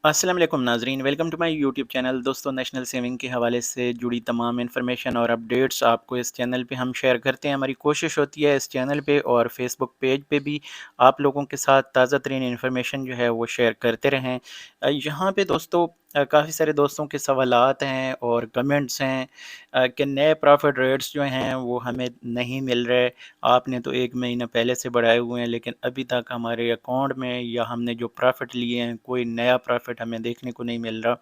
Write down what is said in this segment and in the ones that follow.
अस्सलाम वालेकुम नाजरीन, welcome to my YouTube channel. दोस्तों, नेशनल सेविंग के हवाले से जुड़ी तमाम इन्फॉर्मेशन और अपडेट्स आपको इस चैनल पे हम शेयर करते हैं। हमारी कोशिश होती है इस चैनल पे और फेसबुक पेज पे भी आप लोगों के साथ ताज़ा तरीन इन्फॉर्मेशन जो है वो शेयर करते रहें। यहाँ पे दोस्तों काफ़ी सारे दोस्तों के सवालात हैं और कमेंट्स हैं कि नए प्रॉफिट रेट्स जो हैं वो हमें नहीं मिल रहे। आपने तो 1 महीना पहले से बढ़ाए हुए हैं, लेकिन अभी तक हमारे अकाउंट में या हमने जो प्रॉफ़िट लिए हैं कोई नया प्रॉफ़िट हमें देखने को नहीं मिल रहा।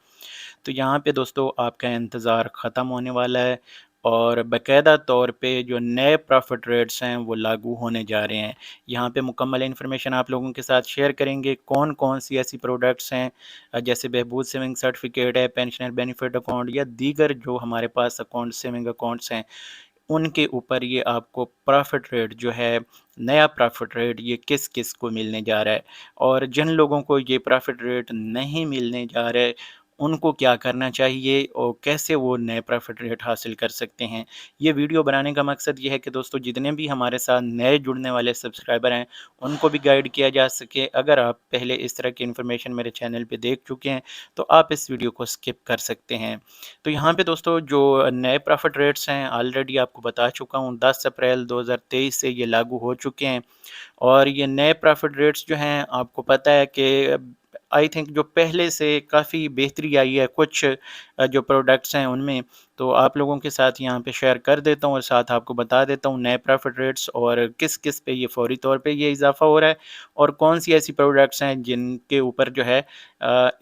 तो यहाँ पे दोस्तों आपका इंतज़ार ख़त्म होने वाला है और बाकायदा तौर पे जो नए प्रॉफिट रेट्स हैं वो लागू होने जा रहे हैं। यहाँ पे मुकम्मल इन्फॉर्मेशन आप लोगों के साथ शेयर करेंगे, कौन-कौन सी ऐसी प्रोडक्ट्स हैं जैसे बहबूद सेविंग सर्टिफिकेट है, पेंशनर बेनिफिट अकाउंट या दीगर जो हमारे पास अकाउंट सेविंग अकाउंट्स हैं, उनके ऊपर ये आपको प्रॉफिट रेट जो है, नया प्रॉफिट रेट ये किस-किस को मिलने जा रहा है। और जिन लोगों को ये प्रॉफिट रेट नहीं मिलने जा रहा है, उनको क्या करना चाहिए और कैसे वो नए प्रॉफिट रेट हासिल कर सकते हैं। ये वीडियो बनाने का मकसद ये है कि दोस्तों जितने भी हमारे साथ नए जुड़ने वाले सब्सक्राइबर हैं, उनको भी गाइड किया जा सके। अगर आप पहले इस तरह की इन्फॉर्मेशन मेरे चैनल पे देख चुके हैं, तो आप इस वीडियो को स्किप कर सकते हैं। तो यहाँ पे दोस्तों जो नए प्रॉफिट रेट्स हैं ऑलरेडी आपको बता चुका हूँ, 10 अप्रैल 2023 से ये लागू हो चुके हैं। और ये नए प्रॉफिट रेट्स जो हैं आपको पता है कि आई थिंक जो पहले से काफ़ी बेहतरी आई है कुछ जो प्रोडक्ट्स हैं उनमें, तो आप लोगों के साथ यहाँ पे शेयर कर देता हूँ और साथ आपको बता देता हूँ नए प्रॉफिट रेट्स और किस-किस पे ये फ़ौरी तौर पे ये इज़ाफ़ा हो रहा है और कौन-सी ऐसी प्रोडक्ट्स हैं जिनके ऊपर जो है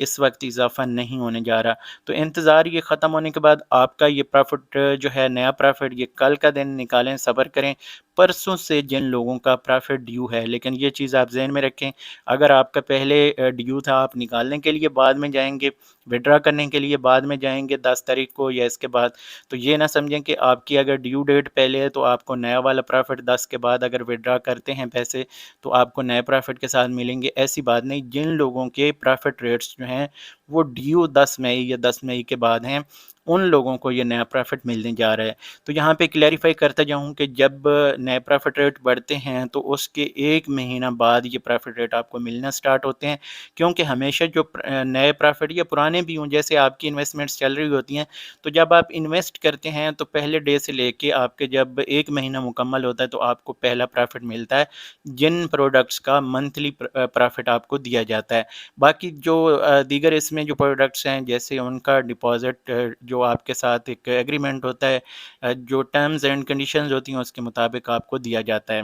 इस वक़्त इज़ाफ़ा नहीं होने जा रहा। तो इंतज़ार ये ख़त्म होने के बाद आपका ये प्रॉफिट जो है नया प्रॉफिट ये कल का दिन निकालें, सब्र करें। परसों से जिन लोगों का प्रॉफिट ड्यू है, लेकिन ये चीज़ आप ज़हन में रखें, अगर आपका पहले ड्यू था, आप निकालने के लिए बाद में जाएँगे, विथड्रॉ करने के लिए बाद में जाएँगे 10 तारीख को या इसके बाद, तो ये ना समझें कि आपकी अगर ड्यू डेट पहले है तो आपको नया वाला प्रॉफिट 10 के बाद अगर विथड्रॉ करते हैं पैसे, तो आपको नए प्रॉफिट के साथ मिलेंगे, ऐसी बात नहीं। जिन लोगों के प्रॉफिट रेट्स जो हैं वो ड्यू 10 मई या 10 मई के बाद हैं, उन लोगों को ये नया प्रॉफिट मिलने जा रहा है। तो यहाँ पे क्लैरिफ़ाई करता जाऊँ कि जब नए प्रॉफिट रेट बढ़ते हैं तो उसके 1 महीना बाद ये प्रॉफिट रेट आपको मिलना स्टार्ट होते हैं, क्योंकि हमेशा जो नए प्रॉफिट या पुराने भी हों, जैसे आपकी इन्वेस्टमेंट्स चल रही होती हैं, तो जब आप इन्वेस्ट करते हैं तो पहले डे से लेके आपके जब 1 महीना मुकम्मल होता है तो आपको पहला प्रॉफिट मिलता है, जिन प्रोडक्ट्स का मंथली प्रॉफिट आपको दिया जाता है। बाकी जो दीगर इसमें जो प्रोडक्ट्स हैं जैसे उनका डिपॉज़िट जो आपके साथ एक एग्रीमेंट होता है, जो टर्म्स एंड कंडीशंस होती हैं उसके मुताबिक आपको दिया जाता है।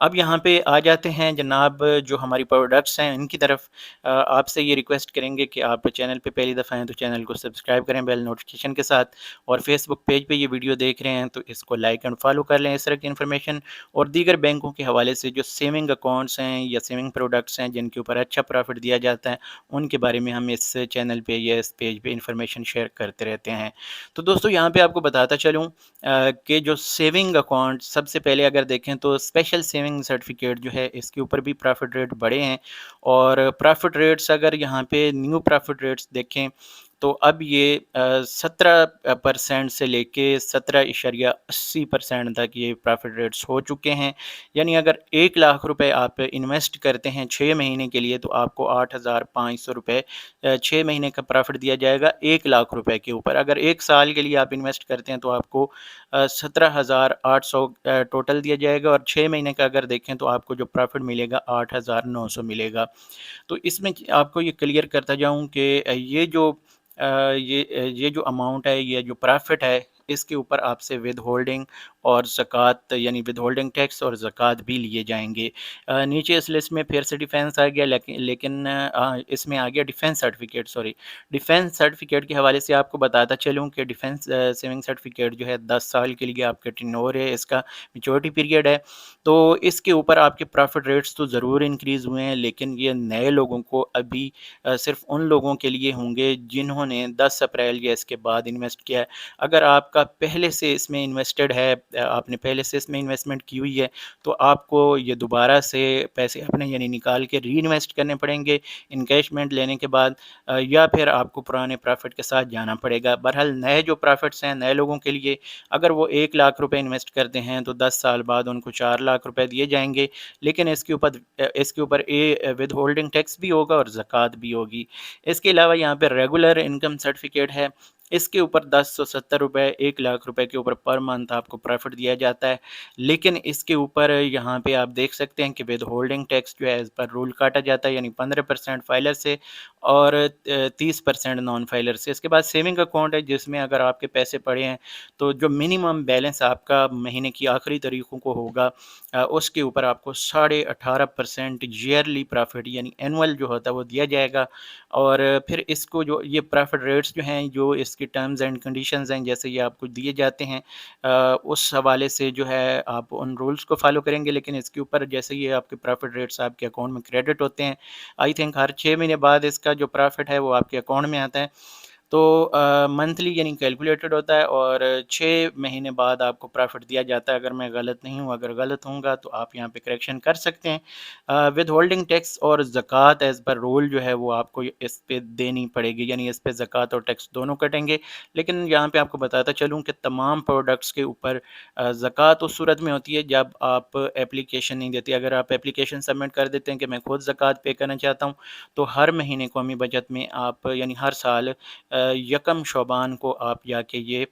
अब यहाँ पे आ जाते हैं जनाब जो हमारी प्रोडक्ट्स हैं इनकी तरफ। आपसे ये रिक्वेस्ट करेंगे कि आप चैनल पे पहली दफ़ा हैं तो चैनल को सब्सक्राइब करें बेल नोटिफिकेशन के साथ, और फेसबुक पेज पे ये वीडियो देख रहे हैं तो इसको लाइक एंड फॉलो कर लें। इस तरह की इन्फॉर्मेशन और दीगर बैंकों के हवाले से जो सेविंग अकाउंट्स हैं या सेविंग प्रोडक्ट्स हैं जिनके ऊपर अच्छा प्रॉफिट दिया जाता है, उनके बारे में हम इस चैनल पे या इस पेज पे इंफॉर्मेशन शेयर करते रहते हैं। तो दोस्तों यहाँ पे आपको बताता चलूँ कि जो सेविंग अकाउंट सबसे पहले अगर देखें तो स्पेशल सेविंग सर्टिफिकेट जो है इसके ऊपर भी प्रॉफिट रेट बढ़े हैं। और प्रॉफिट रेट्स अगर यहाँ पे न्यू प्रॉफिट रेट्स देखें तो अब ये 17% से लेके 17.80% तक ये प्रॉफिट रेट्स हो चुके हैं। यानी अगर 1 लाख रुपए आप इन्वेस्ट करते हैं 6 महीने के लिए तो आपको 8,500 रुपये 6 महीने का प्रॉफिट दिया जाएगा 1 लाख रुपए के ऊपर। अगर 1 साल के लिए आप इन्वेस्ट करते हैं तो आपको 17,800 टोटल दिया जाएगा, और 6 महीने का अगर देखें तो आपको जो प्रॉफिट मिलेगा 8,900 मिलेगा। तो इसमें आपको ये क्लियर करता जाऊँ कि ये जो अमाउंट है, ये जो प्रॉफिट है, इसके ऊपर आपसे विदहोल्डिंग और ज़कात यानी विदहोल्डिंग टैक्स और ज़कात भी लिए जाएँगे। नीचे इस लिस्ट में फिर से डिफेंस आ गया, लेकिन इसमें आ गया defence certificate, sorry. Defence certificate के हवाले से आपको बताता चलूँ कि डिफेंस सेविंग सर्टिफिकेट जो है 10 साल के लिए आपका टेन्योर है, इसका मैच्योरिटी पीरियड है। तो इसके ऊपर आपके प्रॉफिट रेट्स तो ज़रूर इंक्रीज़ हुए हैं, लेकिन ये नए लोगों को अभी सिर्फ़ उन लोगों के लिए होंगे जिन्होंने 10 अप्रैल या इसके बाद इन्वेस्ट किया है। अगर आप आपका पहले से इसमें इन्वेस्टेड है, आपने पहले से इसमें इन्वेस्टमेंट की हुई है, तो आपको ये दोबारा से पैसे अपने यानी निकाल के रीइन्वेस्ट करने पड़ेंगे इनकैशमेंट लेने के बाद, या फिर आपको पुराने प्रॉफिट के साथ जाना पड़ेगा। बहरहाल नए जो प्रॉफिट्स हैं नए लोगों के लिए, अगर वो 1 लाख रुपए इन्वेस्ट करते हैं तो 10 साल बाद उनको 4 लाख रुपए दिए जाएंगे, लेकिन इसके ऊपर विद होल्डिंग टैक्स भी होगा और ज़कात भी होगी। इसके अलावा यहाँ पे रेगुलर इनकम सर्टिफिकेट है, इसके ऊपर 1070 रुपये 1 लाख रुपए के ऊपर पर मंथ आपको प्रॉफिट दिया जाता है, लेकिन इसके ऊपर यहाँ पे आप देख सकते हैं कि विद होल्डिंग टैक्स जो है इस पर रूल काटा जाता है, यानी 15% फाइलर से और 30% नॉन फाइलर से। इसके बाद सेविंग अकाउंट है, जिसमें अगर आपके पैसे पड़े हैं तो जो मिनिमम बैलेंस आपका महीने की आखिरी तारीखों को होगा, उसके ऊपर आपको 18.5% ईयरली प्रॉफिट यानी एनुअल जो होता है वो दिया जाएगा। और फिर इसको जो ये प्रॉफिट रेट्स जो हैं, जो इसकी टर्म्स एंड कंडीशंस हैं, जैसे ये आपको दिए जाते हैं, उस हवाले से जो है आप उन रूल्स को फॉलो करेंगे। लेकिन इसके ऊपर जैसे ये आपके प्रॉफिट रेट्स आपके अकाउंट में क्रेडिट होते हैं, आई थिंक हर 6 महीने बाद इसका जो प्रॉफिट है वो आपके अकाउंट में आता है। तो मंथली यानी कैलकुलेटेड होता है और 6 महीने बाद आपको प्रॉफिट दिया जाता है, अगर मैं गलत नहीं हूँ। अगर गलत होऊँगा तो आप यहाँ पे करेक्शन कर सकते हैं। विद होल्डिंग टैक्स और ज़कात एज़ पर रूल जो है वो आपको इस पे देनी पड़ेगी, यानी इस पे ज़कात और टैक्स दोनों कटेंगे। लेकिन यहाँ पे आपको बताता चलूँ कि तमाम प्रोडक्ट्स के ऊपर ज़कात उस सूरत में होती है जब आप एप्लीकेशन नहीं देते। अगर आप एप्लीकेशन सबमिट कर देते हैं कि मैं खुद ज़कात पे करना चाहता हूँ, तो हर महीने कौमी बजट में आप यानी हर साल यकम शोबान को आप जाके ये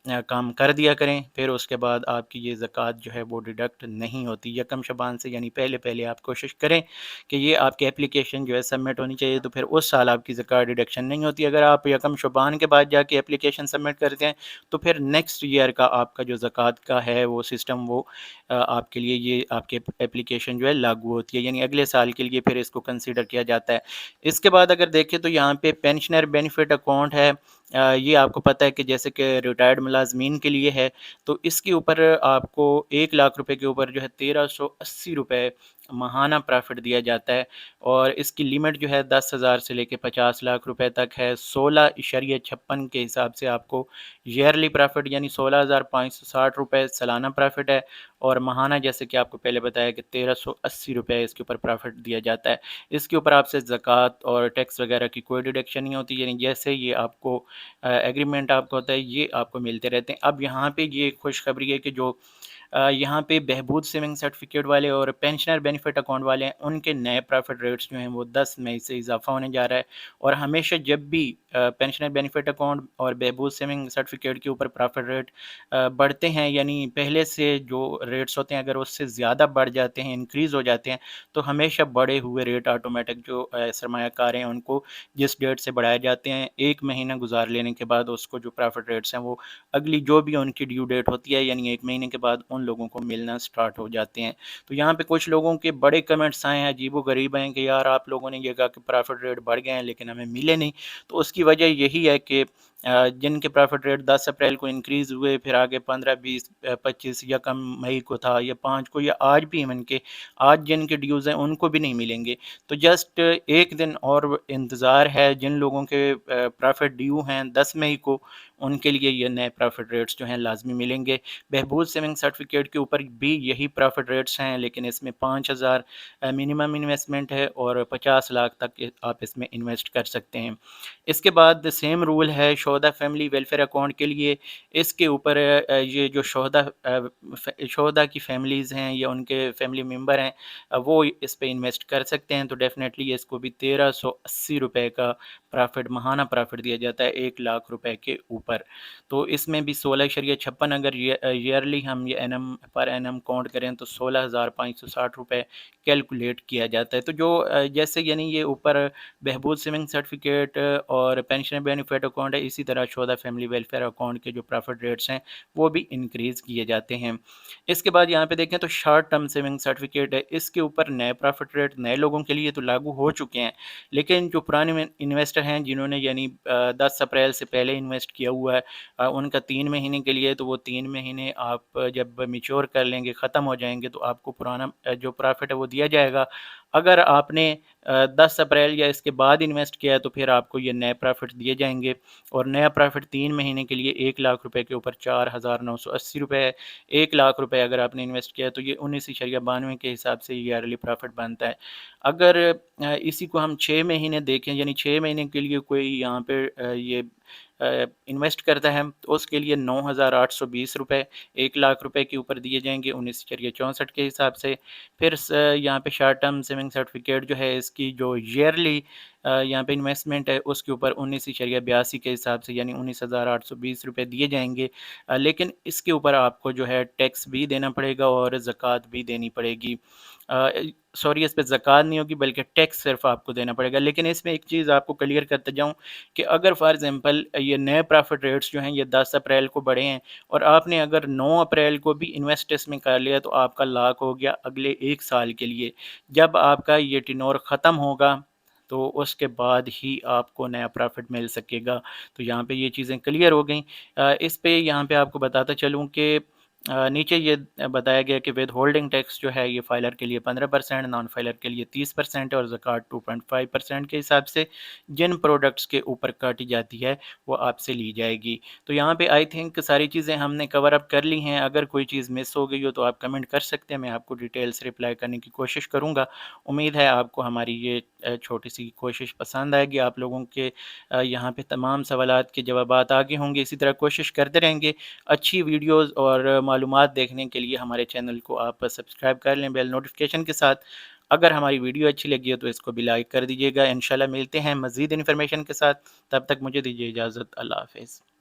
काम कर दिया करें, फिर उसके बाद आपकी ये ज़कात जो है वो डिडक्ट नहीं होती यकम शबान से। यानी पहले पहले आप कोशिश करें कि ये आपकी एप्लीकेशन जो है सबमिट होनी चाहिए, तो फिर उस साल आपकी ज़कात डिडक्शन नहीं होती। अगर आप यकम शबान के बाद जाके एप्लीकेशन सबमिट करते हैं तो फिर नेक्स्ट ईयर का आपका जो ज़कात का है वो सिस्टम वो आपके लिए ये आपके एप्लीकेशन जो है लागू होती है, यानी अगले साल के लिए फिर इसको कंसिडर किया जाता है। इसके बाद अगर देखें तो यहाँ पे पेंशनर बेनिफिट अकाउंट है। ये आपको पता है कि जैसे कि रिटायर्ड मुलाजमीन के लिए है, तो इसके ऊपर आपको 1 लाख रुपए के ऊपर जो है 1380 रुपये माहाना प्रॉफिट दिया जाता है, और इसकी लिमिट जो है 10,000 से लेके 50 लाख रुपए तक है। 16.56 के हिसाब से आपको ईयरली प्रॉफिट यानी 16,560 रुपये सालाना प्रॉफिट है, और माहाना जैसे कि आपको पहले बताया कि 1380 रुपये इसके ऊपर प्रॉफिट दिया जाता है। इसके ऊपर आपसे ज़कात और टैक्स वगैरह की कोई डिडक्शन नहीं होती, यानी जैसे ये आपको एग्रीमेंट आपको होता है ये आपको मिलते रहते हैं। अब यहाँ पे ये खुशखबरी है कि जो यहाँ पे बहबूद सेविंग सर्टिफिकेट वाले और पेंशनर बेनिफिट अकाउंट वाले हैं, उनके नए प्रॉफिट रेट्स जो हैं वो 10 मई से इजाफा होने जा रहा है। और हमेशा जब भी पेंशनर बेनिफिट अकाउंट और बहबूद सेविंग सर्टिफिकेट के ऊपर प्रॉफिट रेट बढ़ते हैं, यानी पहले से जो रेट्स होते हैं अगर उससे ज़्यादा बढ़ जाते हैं, इंक्रीज़ हो जाते हैं, तो हमेशा बढ़े हुए रेट ऑटोमेटिक जो सरमायाकार हैं उनको जिस डेट से बढ़ाए जाते हैं, 1 महीना गुजार लेने के बाद उसको जो प्रॉफिट रेट्स हैं वो अगली जो भी उनकी ड्यू डेट होती है यानी 1 महीने के बाद उन लोगों को मिलना स्टार्ट हो जाते हैं। तो यहाँ पे कुछ लोगों के बड़े कमेंट्स आए हैं, अजीबो-गरीब हैं कि यार आप लोगों ने ये कहा कि प्रॉफिट रेट बढ़ गए हैं लेकिन हमें मिले नहीं। तो उसकी वजह यही है कि जिनके प्रॉफिट रेट 10 अप्रैल को इंक्रीज़ हुए, फिर आगे 15, 20, 25 या कम मई को था या 5 को या आज भी इवन के आज जिनके ड्यूज़ हैं उनको भी नहीं मिलेंगे। तो जस्ट एक दिन और इंतज़ार है, जिन लोगों के प्रॉफिट ड्यू हैं 10 मई को, उनके लिए ये नए प्रॉफिट रेट्स जो हैं लाज़मी मिलेंगे। बहबूद सेविंग सर्टिफिकेट के ऊपर भी यही प्रॉफिट रेट्स हैं, लेकिन इसमें 5,000 मिनिमम इन्वेस्टमेंट है और 50 लाख तक आप इसमें इन्वेस्ट कर सकते हैं। इसके बाद सेम रूल है शोहदा फैमिली वेलफेयर अकाउंट के लिए। इसके ऊपर ये जो शोहदा की फैमिलीज़ हैं या उनके फैमिली मेम्बर हैं, वो इस पे इन्वेस्ट कर सकते हैं। तो डेफ़िनेटली इसको भी 1380 रुपये का प्रॉफिट माहाना प्रॉफिट दिया जाता है 1 लाख रुपए के ऊपर। तो इसमें भी 16.56 अगर ईयरली हम ये एनम पर एनम काउंट करें तो 16,560 रुपये कैलकुलेट किया जाता है। तो जो जैसे यानी ये ऊपर बहबूद सेविंग सर्टिफिकेट और पेंशन बेनिफिट अकाउंट है, इसी तरह शोहदा फैमिली वेलफेयर अकाउंट के जो प्रॉफिट रेट्स हैं वो भी इंक्रीज़ किए जाते हैं। इसके बाद यहाँ पे देखें तो शॉर्ट टर्म सेविंग सर्टिफिकेट है, इसके ऊपर नए प्रॉफिट रेट नए लोगों के लिए तो लागू हो चुके हैं, लेकिन जो पुराने इन्वेस्टर हैं जिन्होंने यानी 10 अप्रैल से पहले इन्वेस्ट किया हुआ है, उनका 3 महीने के लिए, तो वो 3 महीने आप जब मिच्योर कर लेंगे, ख़त्म हो जाएंगे, तो आपको पुराना जो प्रॉफिट है वो दिया जाएगा। اگر آپ نے 10 اپریل یا اس کے بعد انویسٹ کیا ہے تو پھر آپ کو یہ نئے پرافٹ دیے جائیں گے، اور نیا پرافٹ 3 مہینے کے لیے 1 لاکھ روپے کے اوپر 4,980 روپے ہے۔ 1 لاکھ روپے اگر آپ نے انویسٹ کیا ہے تو یہ 19.92 کے حساب سے ایئرلی پرافٹ بنتا ہے۔ اگر اسی کو ہم 6 مہینے دیکھیں، یعنی 6 مہینے کے لیے کوئی یہاں پہ یہ انویسٹ کرتا ہے تو اس کے لیے 9,820 روپے 1 لاکھ روپے کے اوپر دیے جائیں گے 19.64 کے حساب سے۔ پھر یہاں پہ شارٹ ٹرم سیونگ سرٹیفکیٹ جو ہے اس کی جو ایئرلی یہاں پہ انویسٹمنٹ ہے اس کے اوپر 19.82 کے حساب سے یعنی 19,820 روپے دیے جائیں گے، لیکن اس کے اوپر آپ کو جو ہے ٹیکس بھی دینا پڑے گا اور زکوٰۃ بھی دینی پڑے گی۔ سوری، اس پہ زکوٰۃ نہیں ہوگی بلکہ ٹیکس صرف آپ کو دینا پڑے گا۔ لیکن اس میں ایک چیز آپ کو کلیئر کرتا جاؤں کہ اگر فار ایگزامپل یہ نئے پرافٹ ریٹس جو ہیں یہ 10 اپریل کو بڑھے ہیں اور آپ نے اگر 9 اپریل کو بھی انویسٹ اس میں کر لیا تو آپ کا لاک ہو گیا اگلے 1 سال کے لیے۔ جب آپ کا یہ ٹینور ختم ہوگا تو اس کے بعد ہی آپ کو نیا پرافٹ مل سکے گا۔ تو یہاں پہ یہ چیزیں کلیئر ہو گئیں۔ اس پہ یہاں پہ آپ کو بتاتا چلوں کہ نیچے یہ بتایا گیا کہ ود ہولڈنگ ٹیکس جو ہے یہ فائلر کے لیے 15%، نان فائلر کے لیے 30% اور زکوٰۃ 2.5% کے حساب سے جن پروڈکٹس کے اوپر کاٹی جاتی ہے وہ آپ سے لی جائے گی۔ تو یہاں پہ آئی تھنک ساری چیزیں ہم نے کور اپ کر لی ہیں۔ اگر کوئی چیز مس ہو گئی ہو تو آپ کمنٹ کر سکتے ہیں، میں آپ کو ڈیٹیل سے رپلائی کرنے کی کوشش کروں گا۔ امید ہے آپ کو ہماری یہ چھوٹی سی کوشش پسند آئے گی۔ آپ لوگوں کے یہاں پہ تمام سوالات کے جوابات آگے ہوں گے، اسی طرح کوشش کرتے رہیں گے۔ اچھی ویڈیوز اور معلومات دیکھنے کے لیے ہمارے چینل کو آپ سبسکرائب کر لیں بیل نوٹیفکیشن کے ساتھ۔ اگر ہماری ویڈیو اچھی لگی ہے تو اس کو بھی لائک کر دیجیے گا۔ انشاءاللہ ملتے ہیں مزید انفارمیشن کے ساتھ، تب تک مجھے دیجیے اجازت۔ اللہ حافظ۔